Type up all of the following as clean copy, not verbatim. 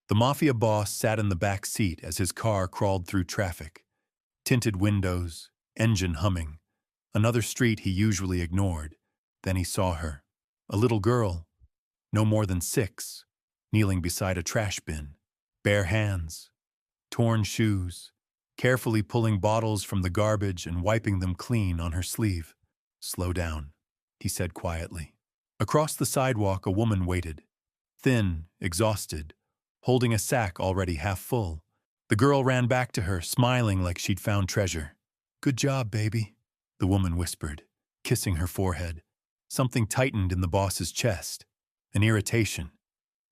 The Mafia boss sat in the back seat as his car crawled through traffic. Tinted windows, engine humming. Another street he usually ignored. Then he saw her. A little girl, no more than 6, kneeling beside a trash bin. Bare hands, torn shoes, carefully pulling bottles from the garbage and wiping them clean on her sleeve. "Slow down," he said quietly. Across the sidewalk, a woman waited. Thin, exhausted, holding a sack already half full. The girl ran back to her, smiling like she'd found treasure. "Good job, baby," the woman whispered, kissing her forehead. Something tightened in the boss's chest. An irritation.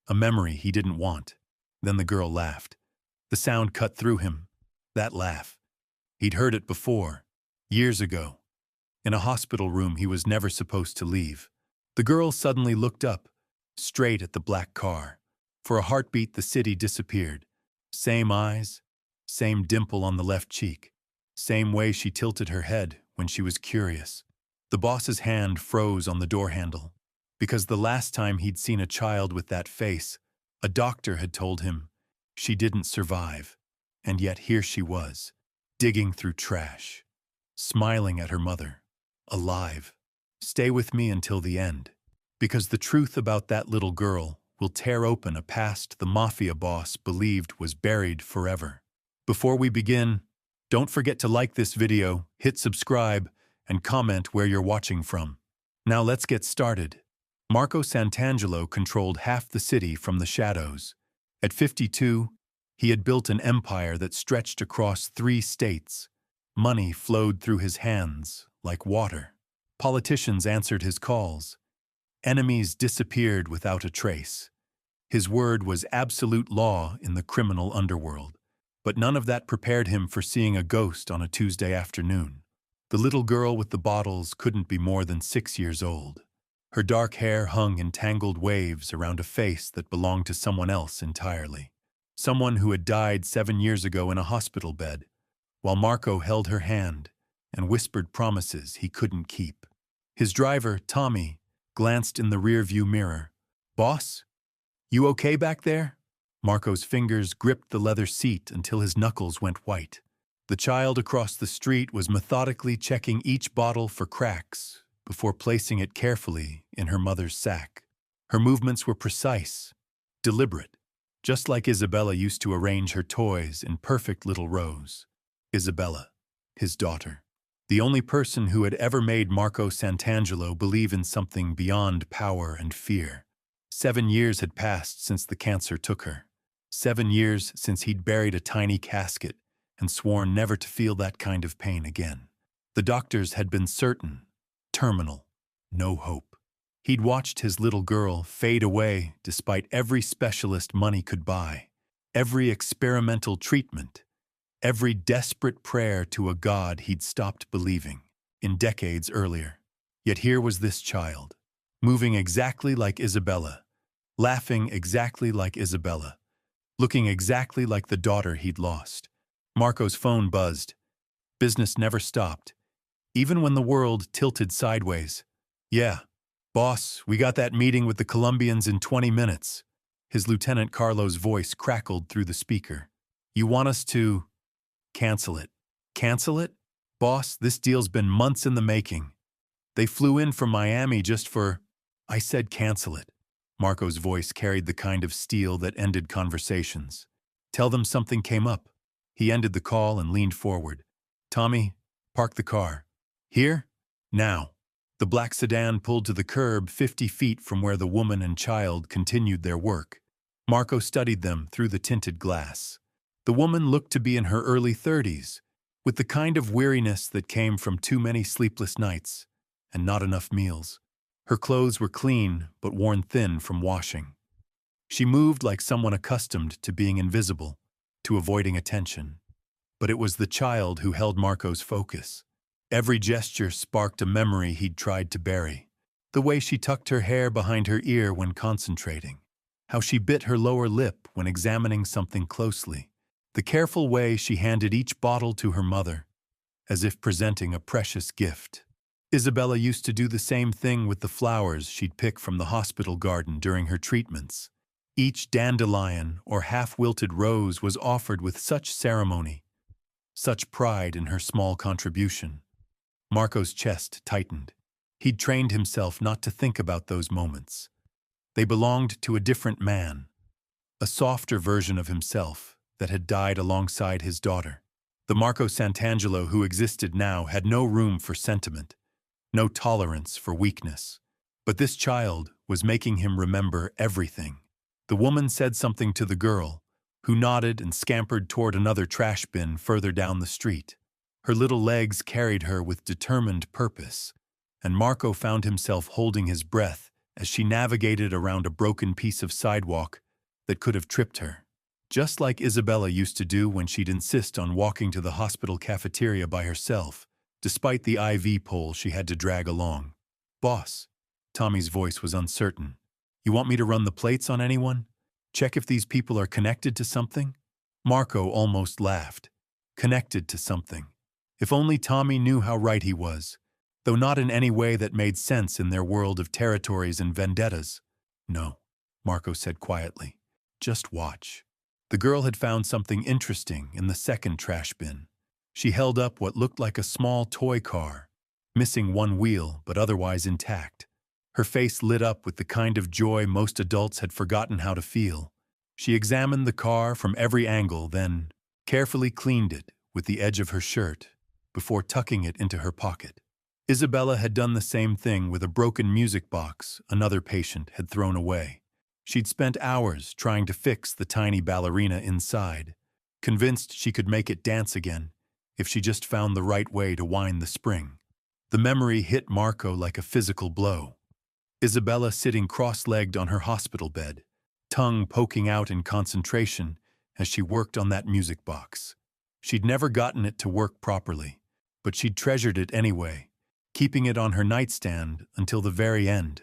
A memory he didn't want. Then the girl laughed. The sound cut through him. That laugh. He'd heard it before, years ago. In a hospital room he was never supposed to leave. The girl suddenly looked up, straight at the black car. For a heartbeat, the city disappeared. Same eyes, same dimple on the left cheek, same way she tilted her head when she was curious. The boss's hand froze on the door handle, because the last time he'd seen a child with that face, a doctor had told him she didn't survive. And yet here she was, digging through trash, smiling at her mother, alive. Stay with me until the end, because the truth about that little girl will tear open a past the Mafia boss believed was buried forever. Before we begin, don't forget to like this video, hit subscribe, and comment where you're watching from. Now let's get started. Marco Santangelo controlled half the city from the shadows. At 52, he had built an empire that stretched across 3 states. Money flowed through his hands like water. Politicians answered his calls. Enemies disappeared without a trace. His word was absolute law in the criminal underworld. But none of that prepared him for seeing a ghost on a Tuesday afternoon. The little girl with the bottles couldn't be more than 6 years old. Her dark hair hung in tangled waves around a face that belonged to someone else entirely. Someone who had died 7 years ago in a hospital bed, while Marco held her hand and whispered promises he couldn't keep. His driver, Tommy, glanced in the rearview mirror. "Boss, you okay back there?" Marco's fingers gripped the leather seat until his knuckles went white. The child across the street was methodically checking each bottle for cracks before placing it carefully in her mother's sack. Her movements were precise, deliberate, just like Isabella used to arrange her toys in perfect little rows. Isabella, his daughter, the only person who had ever made Marco Santangelo believe in something beyond power and fear. 7 years had passed since the cancer took her. 7 years since he'd buried a tiny casket and sworn never to feel that kind of pain again. The doctors had been certain, terminal, no hope. He'd watched his little girl fade away despite every specialist money could buy, every experimental treatment, every desperate prayer to a God he'd stopped believing in decades earlier. Yet here was this child, moving exactly like Isabella, laughing exactly like Isabella, looking exactly like the daughter he'd lost. Marco's phone buzzed. Business never stopped, even when the world tilted sideways. "Yeah, boss, we got that meeting with the Colombians in 20 minutes. His Lieutenant Carlo's voice crackled through the speaker. "You want us to cancel it?" "Cancel it? Boss, this deal's been months in the making. They flew in from Miami just for—" "I said cancel it." Marco's voice carried the kind of steel that ended conversations. "Tell them something came up." He ended the call and leaned forward. "Tommy, park the car. Here? Now." The black sedan pulled to the curb 50 feet from where the woman and child continued their work. Marco studied them through the tinted glass. The woman looked to be in her early 30s, with the kind of weariness that came from too many sleepless nights and not enough meals. Her clothes were clean but worn thin from washing. She moved like someone accustomed to being invisible, to avoiding attention. But it was the child who held Marco's focus. Every gesture sparked a memory he'd tried to bury. The way she tucked her hair behind her ear when concentrating. How she bit her lower lip when examining something closely. The careful way she handed each bottle to her mother, as if presenting a precious gift. Isabella used to do the same thing with the flowers she'd pick from the hospital garden during her treatments. Each dandelion or half-wilted rose was offered with such ceremony, such pride in her small contribution. Marco's chest tightened. He'd trained himself not to think about those moments. They belonged to a different man, a softer version of himself that had died alongside his daughter. The Marco Santangelo who existed now had no room for sentiment, no tolerance for weakness. But this child was making him remember everything. The woman said something to the girl, who nodded and scampered toward another trash bin further down the street. Her little legs carried her with determined purpose, and Marco found himself holding his breath as she navigated around a broken piece of sidewalk that could have tripped her. Just like Isabella used to do when she'd insist on walking to the hospital cafeteria by herself, despite the IV pole she had to drag along. "Boss," Tommy's voice was uncertain. "You want me to run the plates on anyone? Check if these people are connected to something?" Marco almost laughed. Connected to something. If only Tommy knew how right he was, though not in any way that made sense in their world of territories and vendettas. "No," Marco said quietly. "Just watch." The girl had found something interesting in the second trash bin. She held up what looked like a small toy car, missing one wheel but otherwise intact. Her face lit up with the kind of joy most adults had forgotten how to feel. She examined the car from every angle, then carefully cleaned it with the edge of her shirt before tucking it into her pocket. Isabella had done the same thing with a broken music box another patient had thrown away. She'd spent hours trying to fix the tiny ballerina inside, convinced she could make it dance again if she just found the right way to wind the spring. The memory hit Marco like a physical blow. Isabella sitting cross-legged on her hospital bed, tongue poking out in concentration as she worked on that music box. She'd never gotten it to work properly, but she'd treasured it anyway, keeping it on her nightstand until the very end.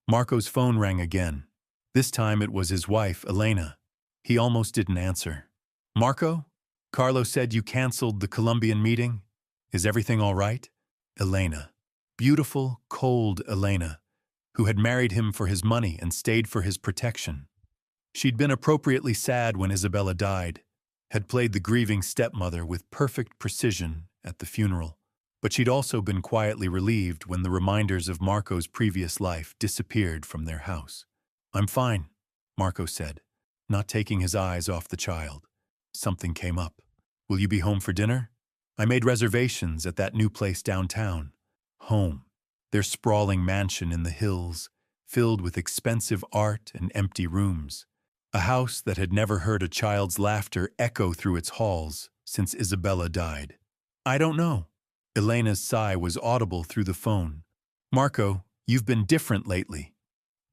Marco's phone rang again. This time it was his wife, Elena. He almost didn't answer. "Marco? Carlo said you canceled the Colombian meeting. Is everything all right?" Elena. Beautiful, cold Elena, who had married him for his money and stayed for his protection. She'd been appropriately sad when Isabella died, had played the grieving stepmother with perfect precision at the funeral, but she'd also been quietly relieved when the reminders of Marco's previous life disappeared from their house. "I'm fine," Marco said, not taking his eyes off the child. Something came up. "Will you be home for dinner? I made reservations at that new place downtown." Home. Their sprawling mansion in the hills, filled with expensive art and empty rooms. A house that had never heard a child's laughter echo through its halls since Isabella died. "I don't know." Elena's sigh was audible through the phone. "Marco, you've been different lately.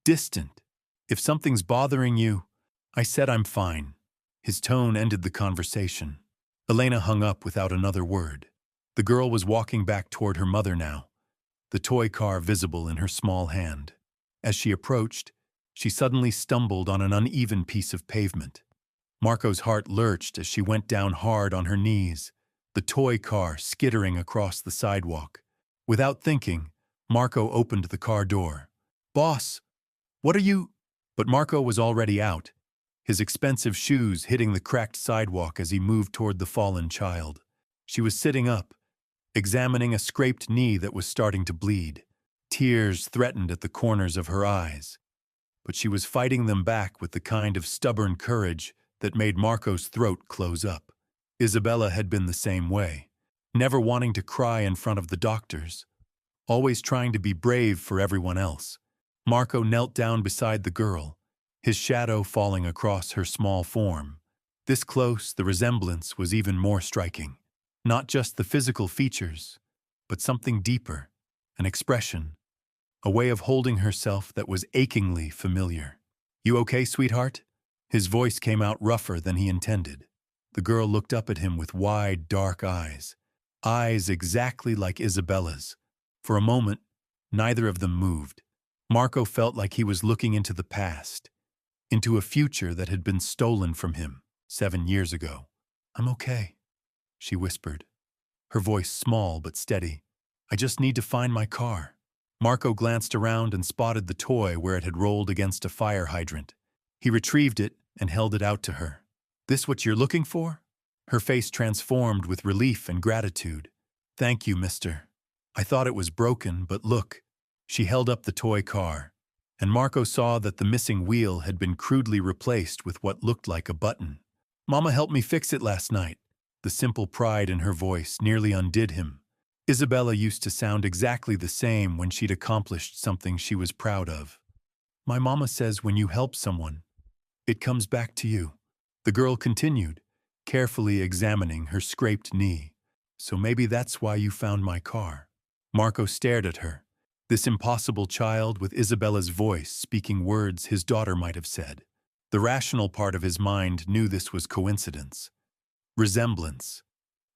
Distant. If something's bothering you..." I said I'm fine. His tone ended the conversation. Elena hung up without another word. The girl was walking back toward her mother now, the toy car visible in her small hand. As she approached, she suddenly stumbled on an uneven piece of pavement. Marco's heart lurched as she went down hard on her knees, the toy car skittering across the sidewalk. Without thinking, Marco opened the car door. "Boss, what are you..." But Marco was already out, his expensive shoes hitting the cracked sidewalk as he moved toward the fallen child. She was sitting up, examining a scraped knee that was starting to bleed. Tears threatened at the corners of her eyes, but she was fighting them back with the kind of stubborn courage that made Marco's throat close up. Isabella had been the same way, never wanting to cry in front of the doctors, always trying to be brave for everyone else. Marco knelt down beside the girl, his shadow falling across her small form. This close, the resemblance was even more striking. Not just the physical features, but something deeper, an expression, a way of holding herself that was achingly familiar. "You okay, sweetheart?" His voice came out rougher than he intended. The girl looked up at him with wide, dark eyes, eyes exactly like Isabella's. For a moment, neither of them moved. Marco felt like he was looking into the past, into a future that had been stolen from him 7 years ago. "I'm okay," she whispered, her voice small but steady. "I just need to find my car." Marco glanced around and spotted the toy where it had rolled against a fire hydrant. He retrieved it and held it out to her. "This what you're looking for?" Her face transformed with relief and gratitude. "Thank you, mister. I thought it was broken, but look." She held up the toy car, and Marco saw that the missing wheel had been crudely replaced with what looked like a button. "Mama helped me fix it last night." The simple pride in her voice nearly undid him. Isabella used to sound exactly the same when she'd accomplished something she was proud of. "My mama says when you help someone, it comes back to you." The girl continued, carefully examining her scraped knee. "So maybe that's why you found my car." Marco stared at her. This impossible child with Isabella's voice speaking words his daughter might have said. The rational part of his mind knew this was coincidence. Resemblance.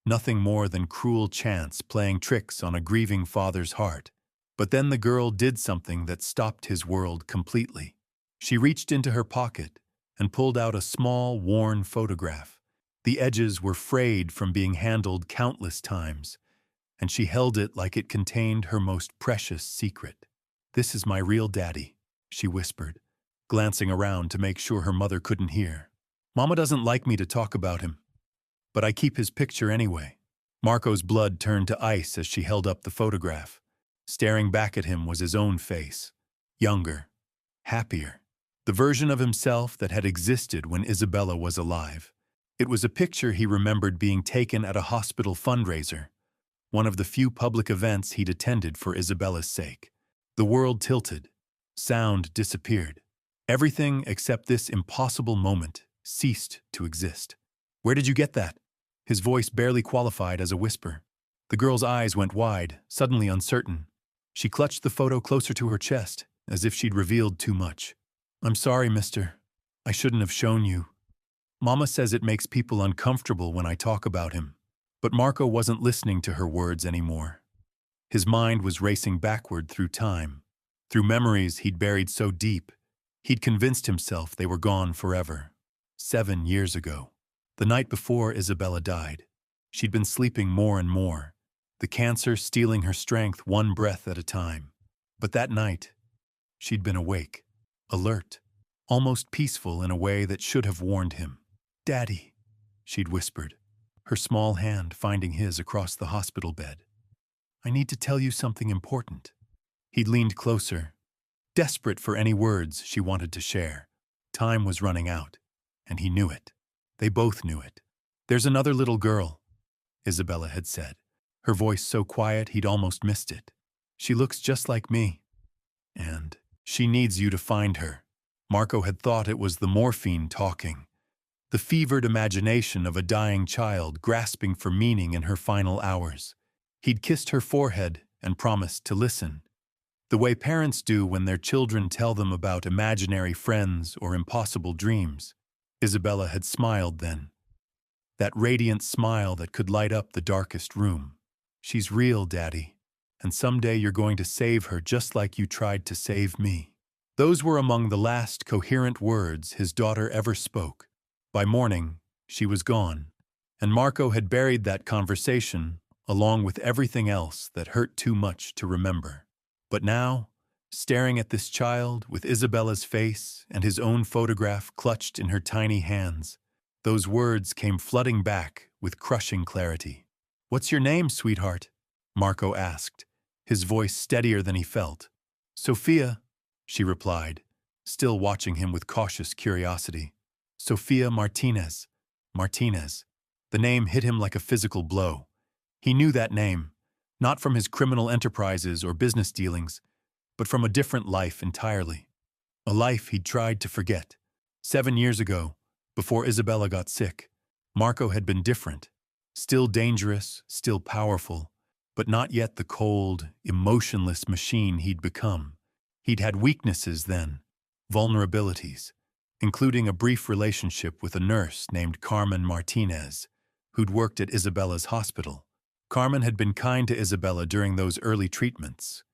Nothing more than cruel chance playing tricks on a grieving father's heart. But then the girl did something that stopped his world completely. She reached into her pocket and pulled out a small, worn photograph. The edges were frayed from being handled countless times, and she held it like it contained her most precious secret. "This is my real daddy," she whispered, glancing around to make sure her mother couldn't hear. "Mama doesn't like me to talk about him, but I keep his picture anyway." Marco's blood turned to ice as she held up the photograph. Staring back at him was his own face, younger, happier, the version of himself that had existed when Isabella was alive. It was a picture he remembered being taken at a hospital fundraiser, one of the few public events he'd attended for Isabella's sake. The world tilted. Sound disappeared. Everything except this impossible moment ceased to exist. "Where did you get that?" His voice barely qualified as a whisper. The girl's eyes went wide, suddenly uncertain. She clutched the photo closer to her chest, as if she'd revealed too much. "I'm sorry, mister. I shouldn't have shown you. Mama says it makes people uncomfortable when I talk about him." But Marco wasn't listening to her words anymore. His mind was racing backward through time, through memories he'd buried so deep, he'd convinced himself they were gone forever. 7 years ago, the night before Isabella died, she'd been sleeping more and more, the cancer stealing her strength one breath at a time. But that night, she'd been awake, alert, almost peaceful in a way that should have warned him. "Daddy," she'd whispered, her small hand finding his across the hospital bed. "I need to tell you something important." He'd leaned closer, desperate for any words she wanted to share. Time was running out, and he knew it. They both knew it. "There's another little girl," Isabella had said, her voice so quiet he'd almost missed it. "She looks just like me. And she needs you to find her." Marco had thought it was the morphine talking, the fevered imagination of a dying child grasping for meaning in her final hours. He'd kissed her forehead and promised to listen, the way parents do when their children tell them about imaginary friends or impossible dreams. Isabella had smiled then, that radiant smile that could light up the darkest room. "She's real, Daddy, and someday you're going to save her just like you tried to save me." Those were among the last coherent words his daughter ever spoke. By morning, she was gone, and Marco had buried that conversation along with everything else that hurt too much to remember. But now, staring at this child with Isabella's face and his own photograph clutched in her tiny hands, those words came flooding back with crushing clarity. "What's your name, sweetheart?" Marco asked, his voice steadier than he felt. "Sophia," she replied, still watching him with cautious curiosity. "Sophia Martinez." Martinez. The name hit him like a physical blow. He knew that name, not from his criminal enterprises or business dealings, but from a different life entirely. A life he'd tried to forget. 7 years ago, before Isabella got sick, Marco had been different. Still dangerous, still powerful, but not yet the cold, emotionless machine he'd become. He'd had weaknesses then, vulnerabilities, including a brief relationship with a nurse named Carmen Martinez, who'd worked at Isabella's hospital. Carmen had been kind to Isabella during those early treatments,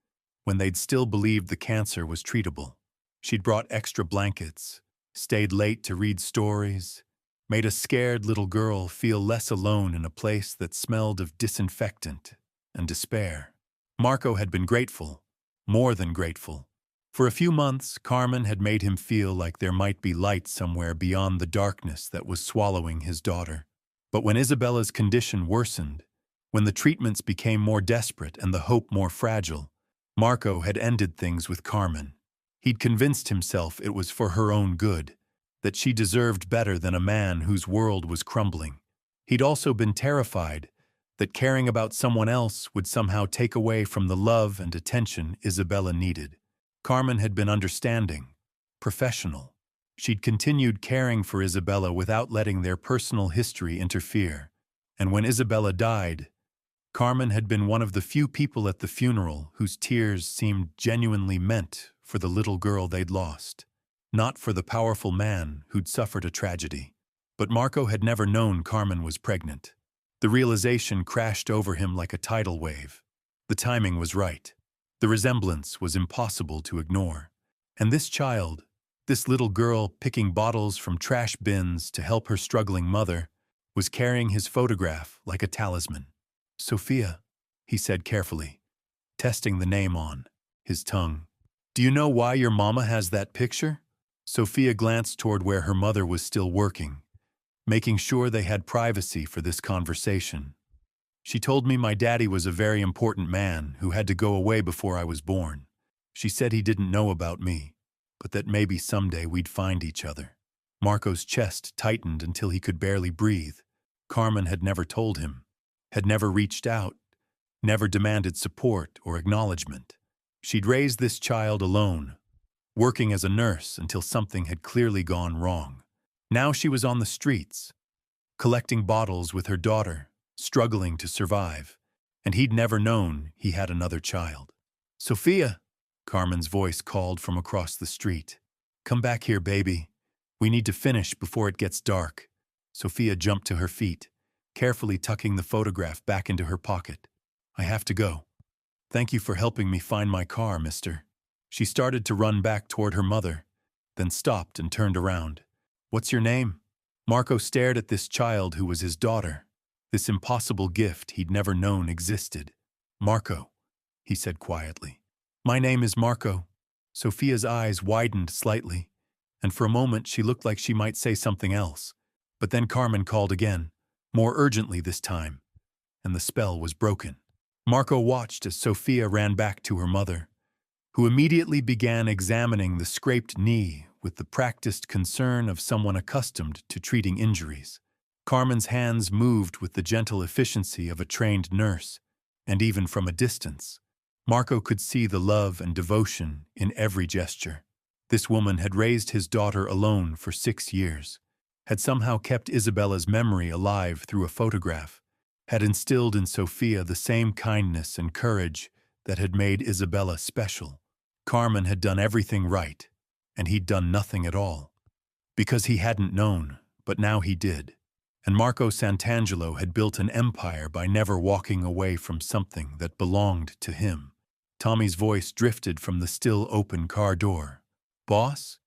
when they'd still believed the cancer was treatable. She'd brought extra blankets, stayed late to read stories, made a scared little girl feel less alone in a place that smelled of disinfectant and despair. Marco had been grateful, more than grateful, For a few months, Carmen had made him feel like there might be light somewhere beyond the darkness that was swallowing his daughter. But when Isabella's condition worsened, when the treatments became more desperate and the hope more fragile, Marco had ended things with Carmen. He'd convinced himself it was for her own good, that she deserved better than a man whose world was crumbling. He'd also been terrified that caring about someone else would somehow take away from the love and attention Isabella needed. Carmen had been understanding, professional. She'd continued caring for Isabella without letting their personal history interfere. And when Isabella died, Carmen had been one of the few people at the funeral whose tears seemed genuinely meant for the little girl they'd lost, not for the powerful man who'd suffered a tragedy. But Marco had never known Carmen was pregnant. The realization crashed over him like a tidal wave. The timing was right. The resemblance was impossible to ignore. And this child, this little girl picking bottles from trash bins to help her struggling mother, was carrying his photograph like a talisman. "Sophia," he said carefully, testing the name on his tongue. "Do you know why your mama has that picture?" Sophia glanced toward where her mother was still working, making sure they had privacy for this conversation. "She told me my daddy was a very important man who had to go away before I was born. She said he didn't know about me, but that maybe someday we'd find each other." Marco's chest tightened until he could barely breathe. Carmen had never told him, had never reached out, never demanded support or acknowledgement. She'd raised this child alone, working as a nurse until something had clearly gone wrong. Now she was on the streets, collecting bottles with her daughter, struggling to survive, and he'd never known he had another child. "Sophia," Carmen's voice called from across the street. "Come back here, baby. We need to finish before it gets dark." Sophia jumped to her feet, carefully tucking the photograph back into her pocket. "I have to go. Thank you for helping me find my car, mister." She started to run back toward her mother, then stopped and turned around. "What's your name?" Marco stared at this child who was his daughter, this impossible gift he'd never known existed. "Marco," he said quietly. "My name is Marco." Sophia's eyes widened slightly, and for a moment she looked like she might say something else. But then Carmen called again, more urgently this time, and the spell was broken. Marco watched as Sophia ran back to her mother, who immediately began examining the scraped knee with the practiced concern of someone accustomed to treating injuries. Carmen's hands moved with the gentle efficiency of a trained nurse, and even from a distance, Marco could see the love and devotion in every gesture. This woman had raised his daughter alone for 6 years, had somehow kept Isabella's memory alive through a photograph, had instilled in Sophia the same kindness and courage that had made Isabella special. Carmen had done everything right, and he'd done nothing at all. Because he hadn't known, but now he did. And Marco Santangelo had built an empire by never walking away from something that belonged to him. Tommy's voice drifted from the still open car door. "Boss?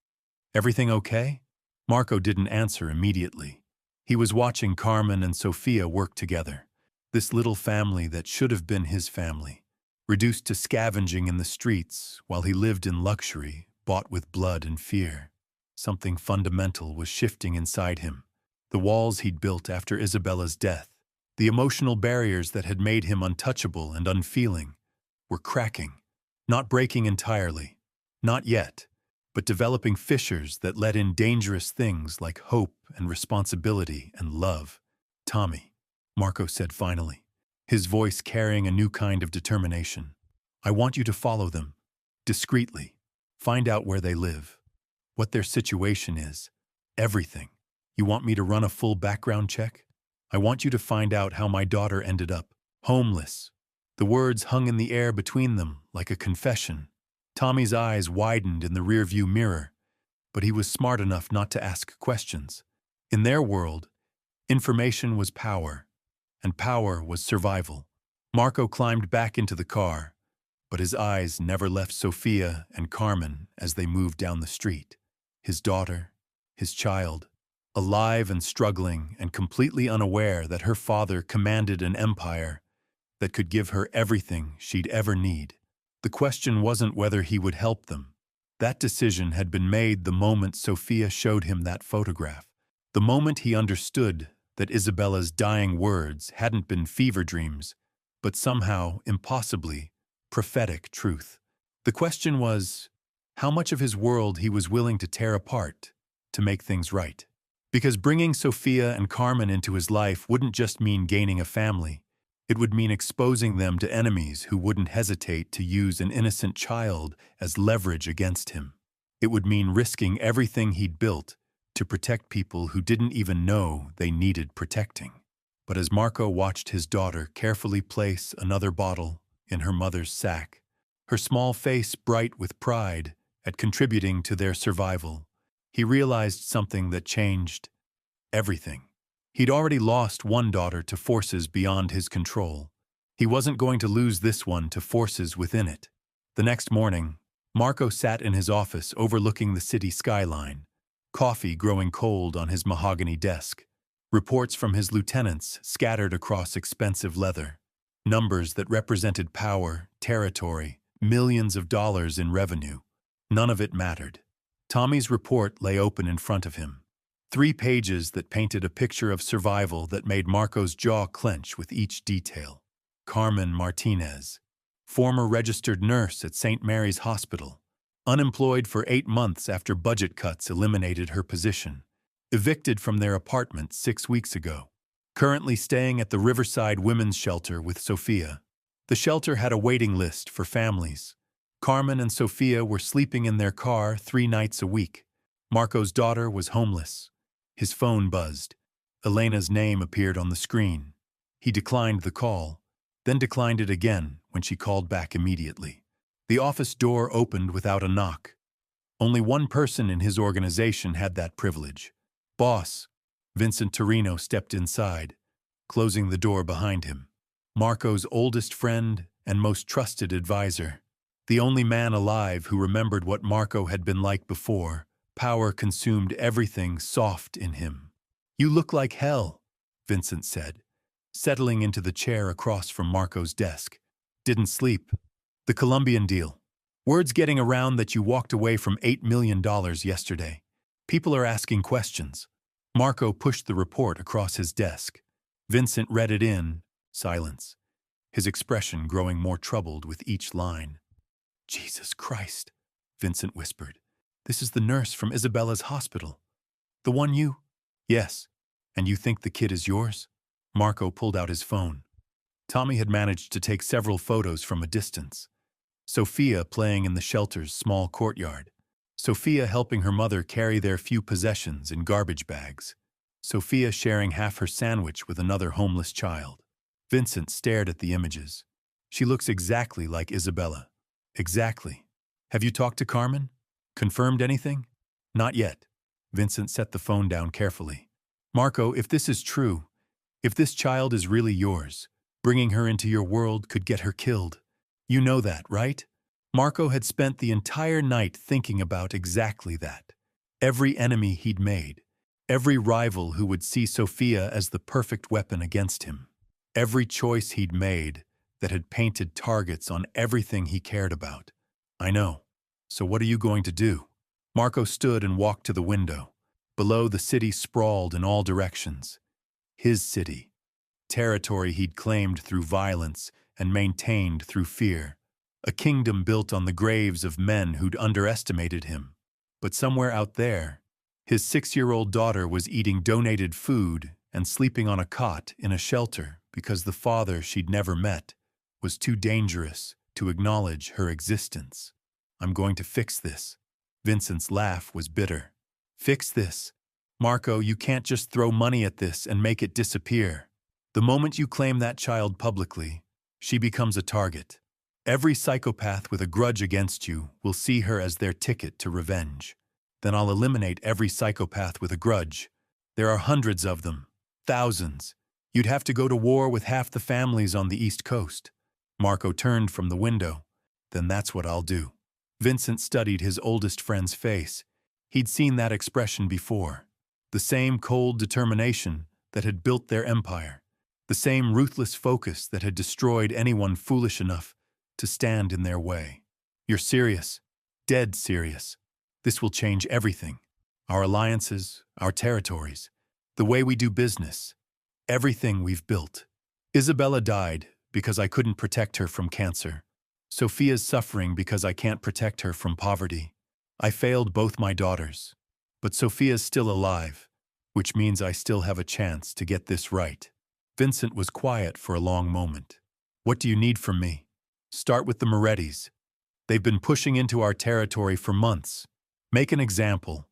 Everything okay?" Marco didn't answer immediately. He was watching Carmen and Sophia work together. This little family that should have been his family, reduced to scavenging in the streets while he lived in luxury, bought with blood and fear. Something fundamental was shifting inside him. The walls he'd built after Isabella's death, the emotional barriers that had made him untouchable and unfeeling, were cracking, not breaking entirely, not yet, but developing fissures that let in dangerous things like hope and responsibility and love. "Tommy," Marco said finally, his voice carrying a new kind of determination. "I want you to follow them, discreetly. Find out where they live, what their situation is, everything. You want me to run a full background check? I want you to find out how my daughter ended up homeless." The words hung in the air between them like a confession. Tommy's eyes widened in the rearview mirror, but he was smart enough not to ask questions. In their world, information was power, and power was survival. Marco climbed back into the car, but his eyes never left Sophia and Carmen as they moved down the street. His daughter, his child, alive and struggling and completely unaware that her father commanded an empire that could give her everything she'd ever need. The question wasn't whether he would help them. That decision had been made the moment Sophia showed him that photograph. The moment he understood that Isabella's dying words hadn't been fever dreams, but somehow, impossibly, prophetic truth. The question was, how much of his world he was willing to tear apart to make things right. Because bringing Sophia and Carmen into his life wouldn't just mean gaining a family. It would mean exposing them to enemies who wouldn't hesitate to use an innocent child as leverage against him. It would mean risking everything he'd built to protect people who didn't even know they needed protecting. But as Marco watched his daughter carefully place another bottle in her mother's sack, her small face bright with pride at contributing to their survival, he realized something that changed everything. He'd already lost one daughter to forces beyond his control. He wasn't going to lose this one to forces within it. The next morning, Marco sat in his office overlooking the city skyline, coffee growing cold on his mahogany desk, reports from his lieutenants scattered across expensive leather, numbers that represented power, territory, millions of dollars in revenue. None of it mattered. Tommy's report lay open in front of him. 3 pages that painted a picture of survival that made Marco's jaw clench with each detail. Carmen Martinez, former registered nurse at St. Mary's Hospital, unemployed for 8 months after budget cuts eliminated her position, evicted from their apartment 6 weeks ago, currently staying at the Riverside Women's Shelter with Sophia. The shelter had a waiting list for families. Carmen and Sophia were sleeping in their car 3 nights a week. Marco's daughter was homeless. His phone buzzed. Elena's name appeared on the screen. He declined the call, then declined it again when she called back immediately. The office door opened without a knock. Only one person in his organization had that privilege. Boss, Vincent Torino, stepped inside, closing the door behind him. Marco's oldest friend and most trusted advisor. The only man alive who remembered what Marco had been like before. Power consumed everything soft in him. "You look like hell," Vincent said, settling into the chair across from Marco's desk. "Didn't sleep. The Colombian deal. Word's getting around that you walked away from $8 million yesterday. People are asking questions." Marco pushed the report across his desk. Vincent read it in silence, his expression growing more troubled with each line. "Jesus Christ," Vincent whispered. "This is the nurse from Isabella's hospital. The one you—" "Yes. And you think the kid is yours?" Marco pulled out his phone. Tommy had managed to take several photos from a distance. Sophia playing in the shelter's small courtyard. Sophia helping her mother carry their few possessions in garbage bags. Sophia sharing half her sandwich with another homeless child. Vincent stared at the images. "She looks exactly like Isabella. Exactly. Have you talked to Carmen? Confirmed anything?" "Not yet." Vincent set the phone down carefully. "Marco, if this is true, if this child is really yours, bringing her into your world could get her killed. You know that, right?" Marco had spent the entire night thinking about exactly that. Every enemy he'd made, every rival who would see Sophia as the perfect weapon against him, every choice he'd made that had painted targets on everything he cared about. "I know. So what are you going to do?" Marco stood and walked to the window. Below, the city sprawled in all directions. His city. Territory he'd claimed through violence and maintained through fear. A kingdom built on the graves of men who'd underestimated him. But somewhere out there, his 6-year-old daughter was eating donated food and sleeping on a cot in a shelter because the father she'd never met was too dangerous to acknowledge her existence. "I'm going to fix this." Vincent's laugh was bitter. "Fix this? Marco, you can't just throw money at this and make it disappear. The moment you claim that child publicly, she becomes a target. Every psychopath with a grudge against you will see her as their ticket to revenge. Then I'll eliminate every psychopath with a grudge. There are hundreds of them, thousands. You'd have to go to war with half the families on the East Coast." Marco turned from the window. "Then that's what I'll do." Vincent studied his oldest friend's face. He'd seen that expression before. The same cold determination that had built their empire. The same ruthless focus that had destroyed anyone foolish enough to stand in their way. "You're serious?" dead serious. This will change everything. Our alliances, our territories, the way we do business, everything we've built. Isabella died because I couldn't protect her from cancer. Sophia's suffering because I can't protect her from poverty. I failed both my daughters. But Sophia's still alive, which means I still have a chance to get this right. Vincent was quiet for a long moment. What do you need from me? Start with the Morettis. They've been pushing into our territory for months. Make an example.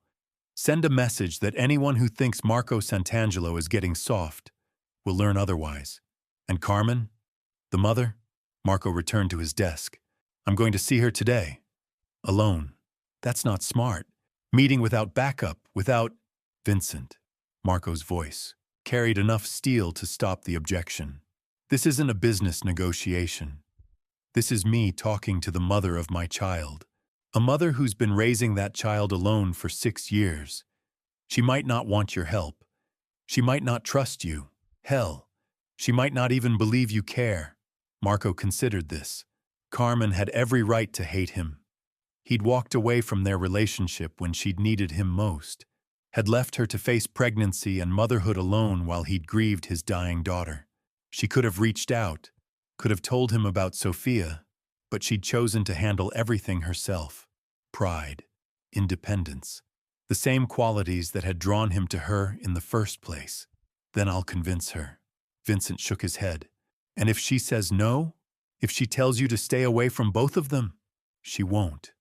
Send a message that anyone who thinks Marco Santangelo is getting soft will learn otherwise. And Carmen? The mother? Marco returned to his desk. I'm going to see her today. Alone. That's not smart. Meeting without backup, without… Vincent. Marco's voice carried enough steel to stop the objection. This isn't a business negotiation. This is me talking to the mother of my child. A mother who's been raising that child alone for 6 years. She might not want your help. She might not trust you. Hell, she might not even believe you care. Marco considered this. Carmen had every right to hate him. He'd walked away from their relationship when she'd needed him most, had left her to face pregnancy and motherhood alone while he'd grieved his dying daughter. She could have reached out, could have told him about Sophia, but she'd chosen to handle everything herself. Pride, independence, the same qualities that had drawn him to her in the first place. Then I'll convince her. Vincent shook his head. And if she says no? If she tells you to stay away from both of them? She won't.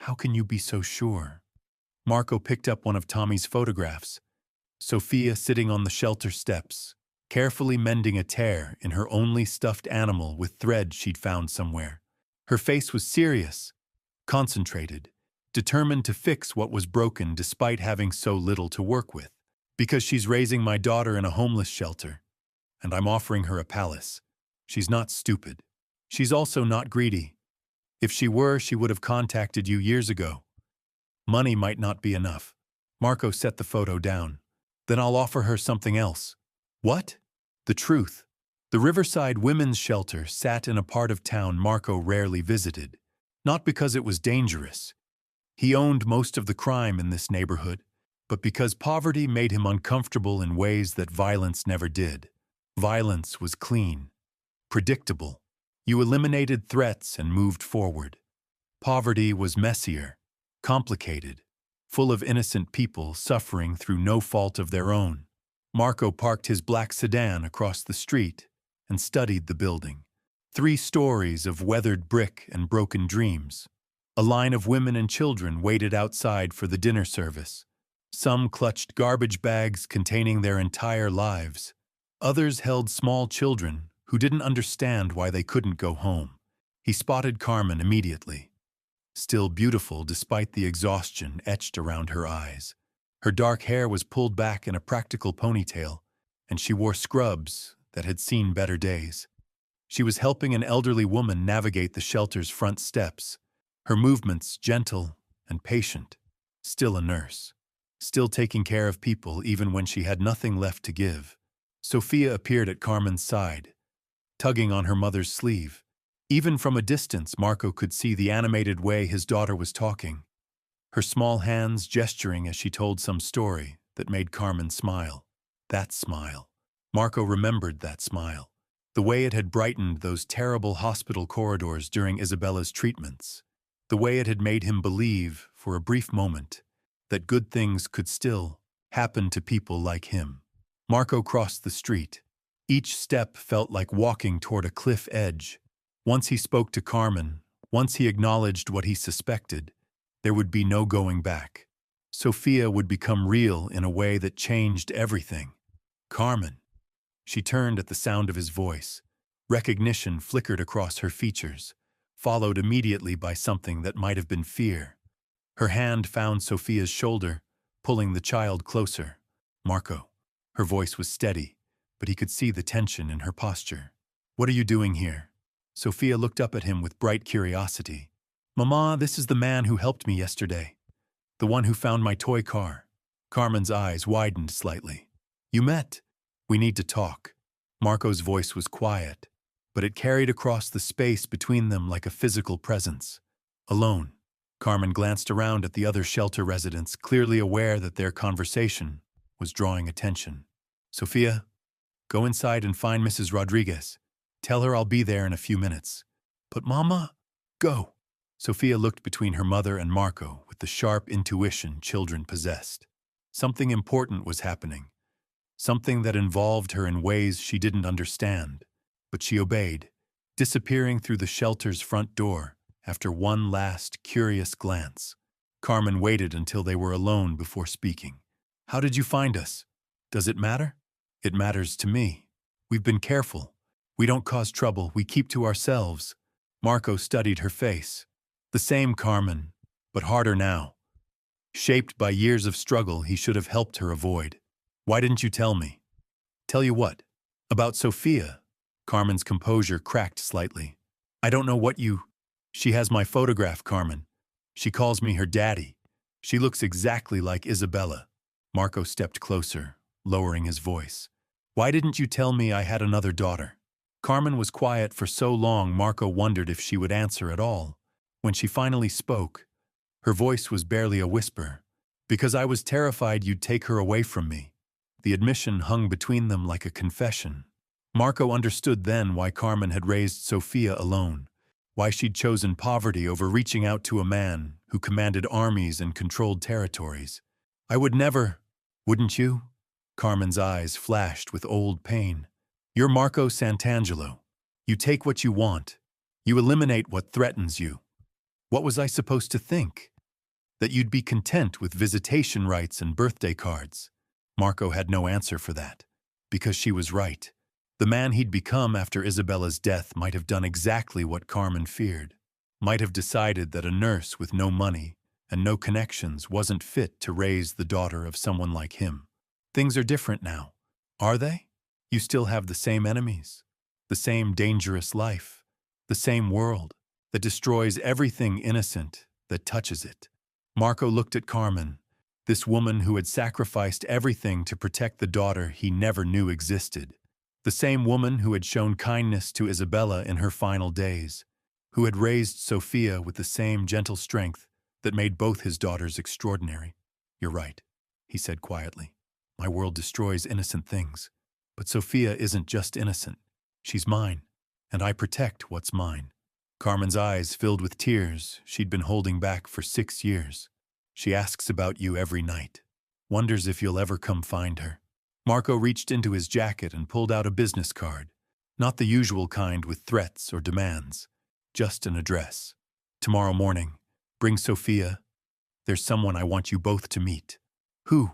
How can you be so sure? Marco picked up one of Tommy's photographs. Sophia sitting on the shelter steps, carefully mending a tear in her only stuffed animal with thread she'd found somewhere. Her face was serious, concentrated, determined to fix what was broken despite having so little to work with. Because she's raising my daughter in a homeless shelter, and I'm offering her a palace. She's not stupid. She's also not greedy. If she were, she would have contacted you years ago. Money might not be enough. Marco set the photo down. Then I'll offer her something else. What? The truth. The Riverside Women's Shelter sat in a part of town Marco rarely visited. Not because it was dangerous. He owned most of the crime in this neighborhood, but because poverty made him uncomfortable in ways that violence never did. Violence was clean, predictable. You eliminated threats and moved forward. Poverty was messier, complicated, full of innocent people suffering through no fault of their own. Marco parked his black sedan across the street and studied the building. 3 stories of weathered brick and broken dreams. A line of women and children waited outside for the dinner service. Some clutched garbage bags containing their entire lives. Others held small children who didn't understand why they couldn't go home. He spotted Carmen immediately. Still beautiful despite the exhaustion etched around her eyes. Her dark hair was pulled back in a practical ponytail, and she wore scrubs that had seen better days. She was helping an elderly woman navigate the shelter's front steps, her movements gentle and patient. Still a nurse. Still taking care of people even when she had nothing left to give. Sophia appeared at Carmen's side, tugging on her mother's sleeve. Even from a distance, Marco could see the animated way his daughter was talking, her small hands gesturing as she told some story that made Carmen smile. That smile. Marco remembered that smile, the way it had brightened those terrible hospital corridors during Isabella's treatments, the way it had made him believe, for a brief moment, that good things could still happen to people like him. Marco crossed the street. Each step felt like walking toward a cliff edge. Once he spoke to Carmen, once he acknowledged what he suspected, there would be no going back. Sophia would become real in a way that changed everything. Carmen. She turned at the sound of his voice. Recognition flickered across her features, followed immediately by something that might have been fear. Her hand found Sophia's shoulder, pulling the child closer. Marco. Her voice was steady, but he could see the tension in her posture. What are you doing here? Sophia looked up at him with bright curiosity. Mama, this is the man who helped me yesterday. The one who found my toy car. Carmen's eyes widened slightly. You met. We need to talk. Marco's voice was quiet, but it carried across the space between them like a physical presence. Alone. Carmen glanced around at the other shelter residents, clearly aware that their conversation was drawing attention. Sophia, go inside and find Mrs. Rodriguez. Tell her I'll be there in a few minutes. But Mama, go. Sophia looked between her mother and Marco with the sharp intuition children possessed. Something important was happening. Something that involved her in ways she didn't understand. But she obeyed, disappearing through the shelter's front door after one last curious glance. Carmen waited until they were alone before speaking. How did you find us? Does it matter? It matters to me. We've been careful. We don't cause trouble. We keep to ourselves. Marco studied her face. The same Carmen, but harder now. Shaped by years of struggle he should have helped her avoid. Why didn't you tell me? Tell you what? About Sophia. Carmen's composure cracked slightly. I don't know what you... She has my photograph, Carmen. She calls me her daddy. She looks exactly like Isabella. Marco stepped closer, lowering his voice. Why didn't you tell me I had another daughter? Carmen was quiet for so long Marco wondered if she would answer at all. When she finally spoke, her voice was barely a whisper. Because I was terrified you'd take her away from me. The admission hung between them like a confession. Marco understood then why Carmen had raised Sophia alone, why she'd chosen poverty over reaching out to a man who commanded armies and controlled territories. I would never, wouldn't you? Carmen's eyes flashed with old pain. You're Marco Santangelo. You take what you want. You eliminate what threatens you. What was I supposed to think? That you'd be content with visitation rights and birthday cards? Marco had no answer for that, because she was right. The man he'd become after Isabella's death might have done exactly what Carmen feared. Might have decided that a nurse with no money and no connections wasn't fit to raise the daughter of someone like him. Things are different now. Are they? You still have the same enemies, the same dangerous life, the same world that destroys everything innocent that touches it. Marco looked at Carmen, this woman who had sacrificed everything to protect the daughter he never knew existed. The same woman who had shown kindness to Isabella in her final days, who had raised Sophia with the same gentle strength that made both his daughters extraordinary. You're right, he said quietly. My world destroys innocent things. But Sophia isn't just innocent. She's mine, and I protect what's mine. Carmen's eyes filled with tears she'd been holding back for 6 years. She asks about you every night. Wonders if you'll ever come find her. Marco reached into his jacket and pulled out a business card. Not the usual kind with threats or demands. Just an address. Tomorrow morning, bring Sophia. There's someone I want you both to meet. Who?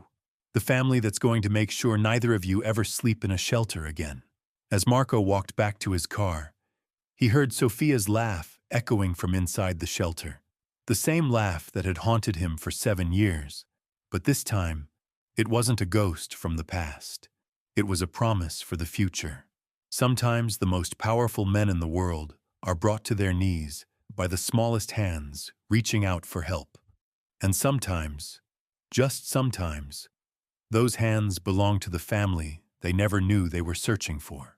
The family that's going to make sure neither of you ever sleep in a shelter again. As Marco walked back to his car, he heard Sophia's laugh echoing from inside the shelter. The same laugh that had haunted him for 7 years. But this time, it wasn't a ghost from the past. It was a promise for the future. Sometimes the most powerful men in the world are brought to their knees by the smallest hands reaching out for help. And sometimes, just sometimes, those hands belong to the family they never knew they were searching for.